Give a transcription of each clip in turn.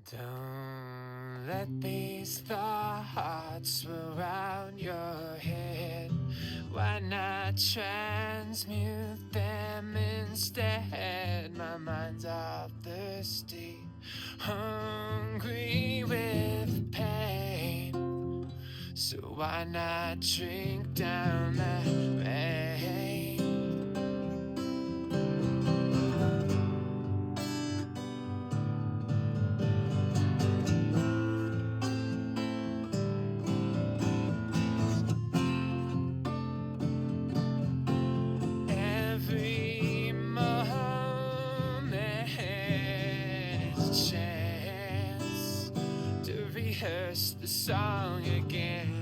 Don't let these thoughts surround your head. Why not transmute them instead? My mind's all thirsty, hungry with pain. So why not drink down that rain? Every moment is a chance to rehearse the song again.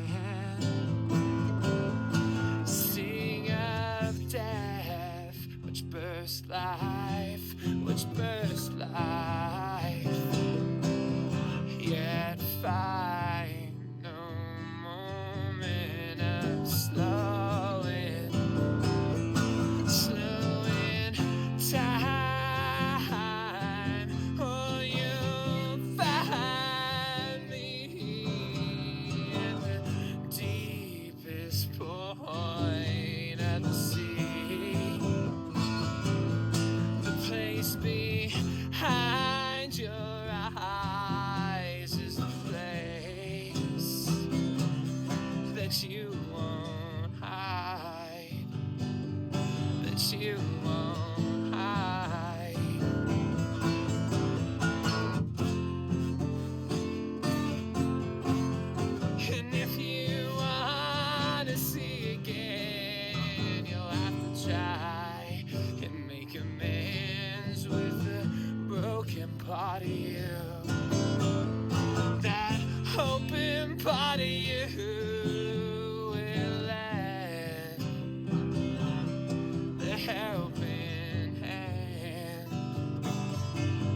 Sing of death, which burst life, which burst life. Yet find no moment of slowing time, or you'll find me at the deepest point of the sea, the place behind your eyes is the place that you won't hide, that you won't hide. And if you wanna see again, you'll have to try and make amends with the broken part of you, that hoping part of you will let the helping hand,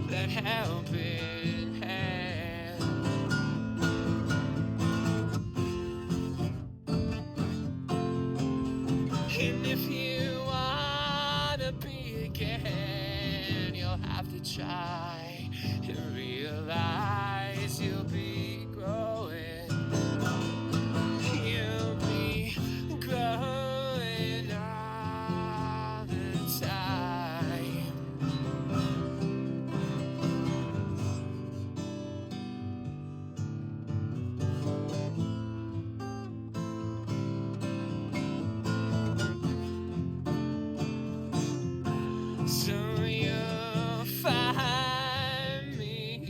that helping hand. And if you wanna be again, you'll have to try and realize you'll be growing. You'll be growing all the time. So you'll find me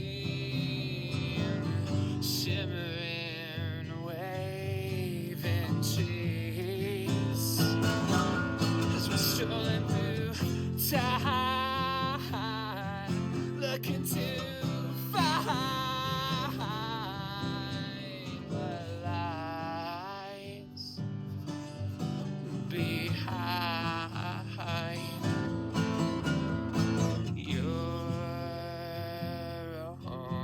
shimmering, waving trees as we're strolling through time, looking to find what lies behind your own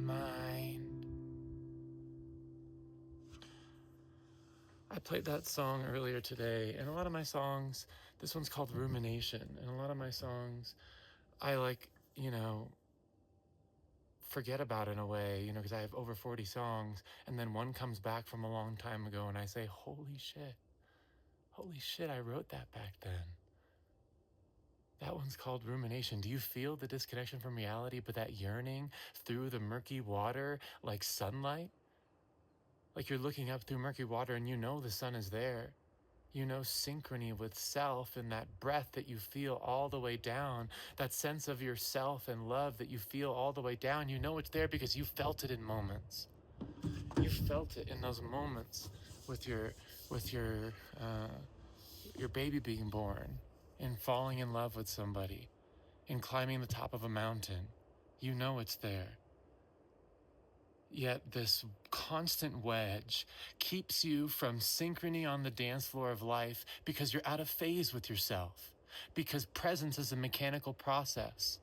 mind. I played that song earlier today, and a lot of my songs, this one's called Rumination, and a lot of my songs, I forget about in a way, because I have over 40 songs, and then one comes back from a long time ago, and I say, holy shit, I wrote that back then. That one's called Rumination. Do you feel the disconnection from reality, but that yearning through the murky water like sunlight? Like you're looking up through murky water and you know the sun is there. You know synchrony with self and that breath that you feel all the way down, that sense of yourself and love that you feel all the way down. You know it's there because you felt it in moments. You felt it in those moments with your baby being born, in falling in love with somebody, in climbing the top of a mountain. You know it's there. Yet this constant wedge keeps you from synchrony on the dance floor of life because you're out of phase with yourself, because presence is a mechanical process.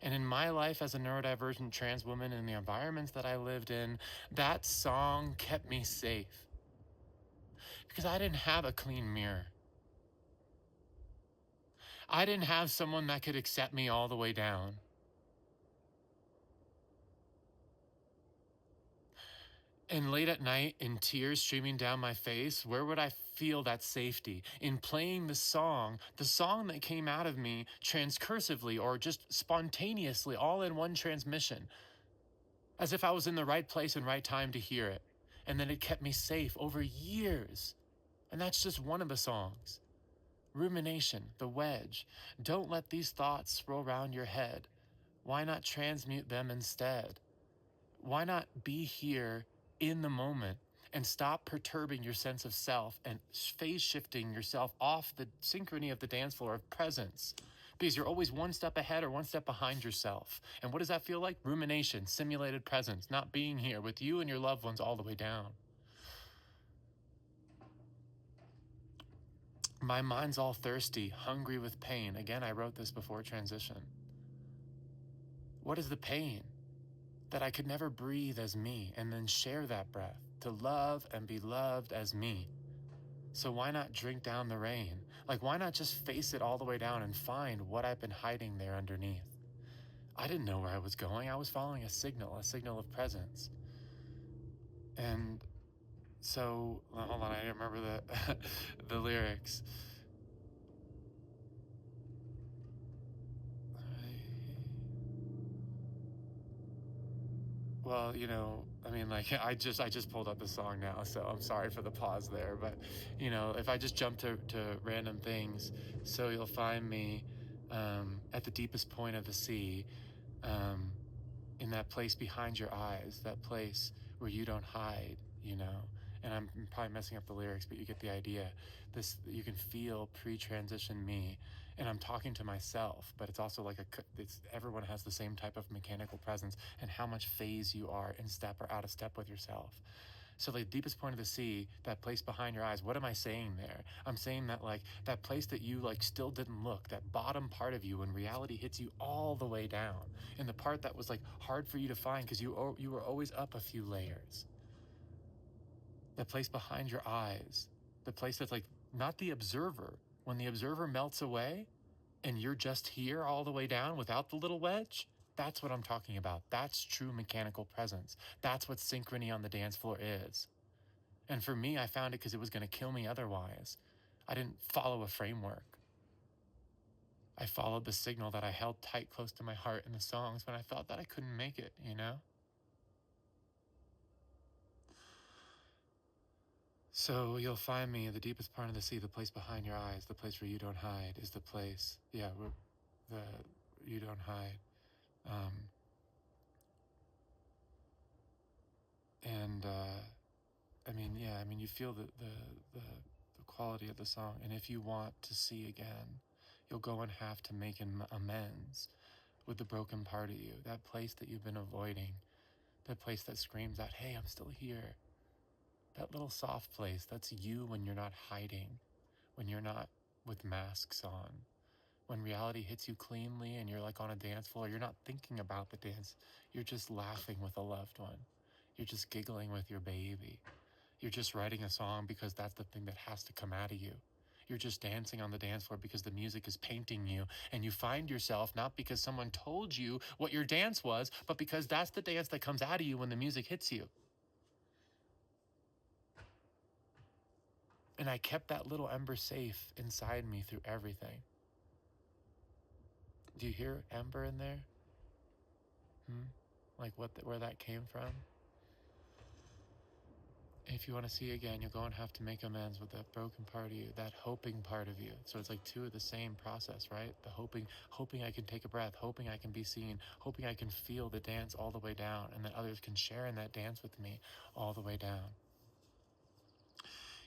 And in my life as a neurodivergent trans woman in the environments that I lived in, that song kept me safe because I didn't have a clean mirror. I didn't have someone that could accept me all the way down. And late at night, in tears streaming down my face, where would I feel that safety? In playing the song that came out of me transcursively or just spontaneously, all in one transmission, as if I was in the right place and right time to hear it. And then it kept me safe over years. And that's just one of the songs. Rumination, the wedge. Don't let these thoughts swirl around your head. Why not transmute them instead? Why not be here in the moment and stop perturbing your sense of self and phase shifting yourself off the synchrony of the dance floor of presence? Because you're always one step ahead or one step behind yourself. And what does that feel like? Rumination, simulated presence, not being here with you and your loved ones all the way down. My mind's all thirsty, hungry with pain. Again, I wrote this before transition. What is the pain? That I could never breathe as me and then share that breath, to love and be loved as me. So why not drink down the rain? Like, why not just face it all the way down and find what I've been hiding there underneath? I didn't know where I was going. I was following a signal of presence. And so, hold on, I didn't remember the lyrics. Well, you know, I mean, like, I just pulled up the song now, so I'm sorry for the pause there. But, you know, if I just jump to random things, so you'll find me at the deepest point of the sea, in that place behind your eyes, that place where you don't hide, you know. And I'm probably messing up the lyrics, but you get the idea. This, you can feel pre-transition me, and I'm talking to myself, but it's also like everyone has the same type of mechanical presence and how much phase you are in step or out of step with yourself. So the deepest point of the sea, that place behind your eyes, what am I saying there? I'm saying that, like, that place that you, like, still didn't look, that bottom part of you when reality hits you all the way down, and the part that was, like, hard for you to find because you were always up a few layers. The place behind your eyes, the place that's, like, not the observer. When the observer melts away and you're just here all the way down without the little wedge, that's what I'm talking about. That's true mechanical presence. That's what synchrony on the dance floor is. And for me, I found it because it was going to kill me otherwise. I didn't follow a framework. I followed the signal that I held tight close to my heart in the songs when I thought that I couldn't make it, you know? So you'll find me in the deepest part of the sea, the place behind your eyes, the place where you don't hide is the place, where you don't hide. I mean, you feel the quality of the song. And if you want to see again, you'll go and have to make amends with the broken part of you, that place that you've been avoiding, that place that screams out, hey, I'm still here. That little soft place, that's you when you're not hiding, when you're not with masks on, when reality hits you cleanly and you're like on a dance floor, you're not thinking about the dance, you're just laughing with a loved one. You're just giggling with your baby. You're just writing a song because that's the thing that has to come out of you. You're just dancing on the dance floor because the music is painting you, and you find yourself not because someone told you what your dance was, but because that's the dance that comes out of you when the music hits you. And I kept that little Ember safe inside me through everything. Do you hear Ember in there? Like where that came from? If you want to see again, you'll go and have to make amends with that broken part of you, that hoping part of you. So it's like two of the same process, right? The hoping I can take a breath, hoping I can be seen, hoping I can feel the dance all the way down, and that others can share in that dance with me all the way down.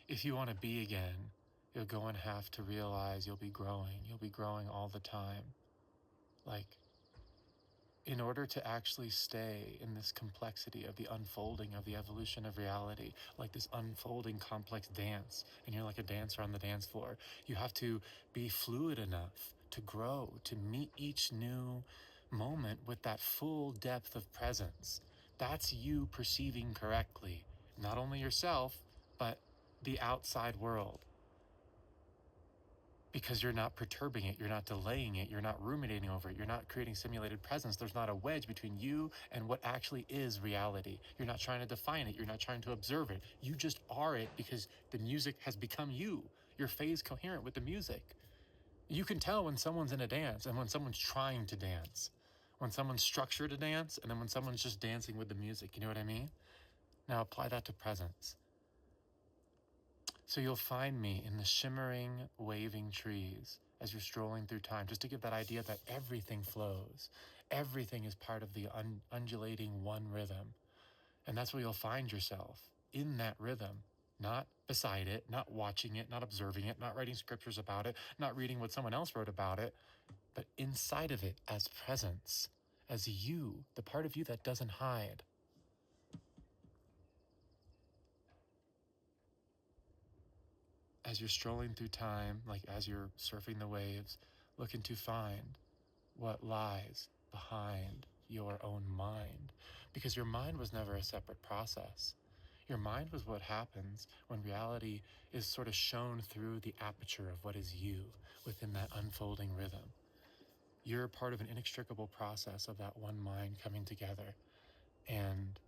If you want to be again, you'll go and have to realize you'll be growing. You'll be growing all the time. Like, in order to actually stay in this complexity of the unfolding of the evolution of reality, like this unfolding complex dance, and you're like a dancer on the dance floor, you have to be fluid enough to grow, to meet each new moment with that full depth of presence. That's you perceiving correctly, not only yourself, but the outside world. because you're not perturbing it, you're not delaying it, you're not ruminating over it, you're not creating simulated presence. There's not a wedge between you and what actually is reality. You're not trying to define it, you're not trying to observe it. You just are it because the music has become you. You're phase coherent with the music. You can tell when someone's in a dance and when someone's trying to dance, when someone's structured a dance, and then when someone's just dancing with the music. You know what I mean? Now apply that to presence. So you'll find me in the shimmering, waving trees as you're strolling through time, just to give that idea that everything flows. Everything is part of the undulating one rhythm. And that's where you'll find yourself, in that rhythm, not beside it, not watching it, not observing it, not writing scriptures about it, not reading what someone else wrote about it, but inside of it as presence, as you, the part of you that doesn't hide. As you're strolling through time, like as you're surfing the waves, looking to find what lies behind your own mind. Because your mind was never a separate process. Your mind was what happens when reality is sort of shown through the aperture of what is you within that unfolding rhythm. You're part of an inextricable process of that one mind coming together. And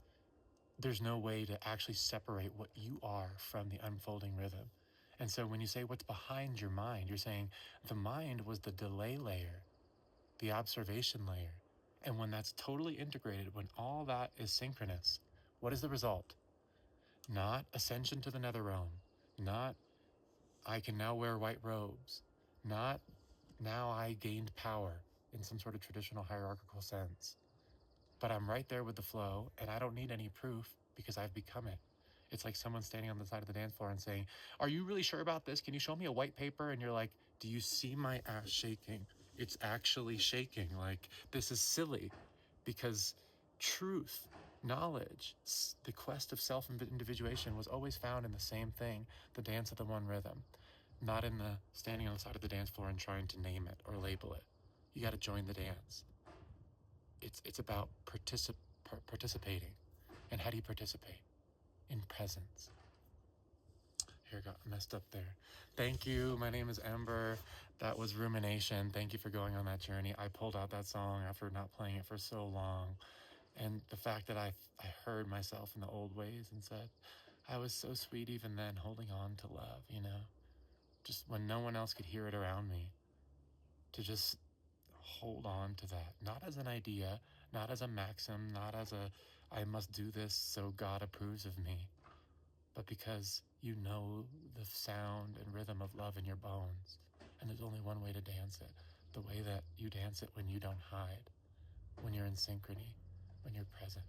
there's no way to actually separate what you are from the unfolding rhythm. And so when you say what's behind your mind, you're saying the mind was the delay layer, the observation layer. And when that's totally integrated, when all that is synchronous, what is the result? Not ascension to the nether realm, not I can now wear white robes, not now I gained power in some sort of traditional hierarchical sense. But I'm right there with the flow, and I don't need any proof because I've become it. It's like someone standing on the side of the dance floor and saying, are you really sure about this? Can you show me a white paper? And you're like, do you see my ass shaking? It's actually shaking. Like, this is silly because truth, knowledge, the quest of self-individuation was always found in the same thing, the dance of the one rhythm, not in the standing on the side of the dance floor and trying to name it or label it. You got to join the dance. It's about participating. And how do you participate? In presence. Here, got messed up there. Thank you. My name is Ember. That was Rumination. Thank you for going on that journey. I pulled out that song after not playing it for so long. And the fact that I heard myself in the old ways and said, I was so sweet even then, holding on to love, you know? Just when no one else could hear it around me, to just hold on to that, not as an idea, not as a maxim, not as a I must do this so God approves of me, but because you know the sound and rhythm of love in your bones, and there's only one way to dance it, the way that you dance it when you don't hide, when you're in synchrony, when you're present.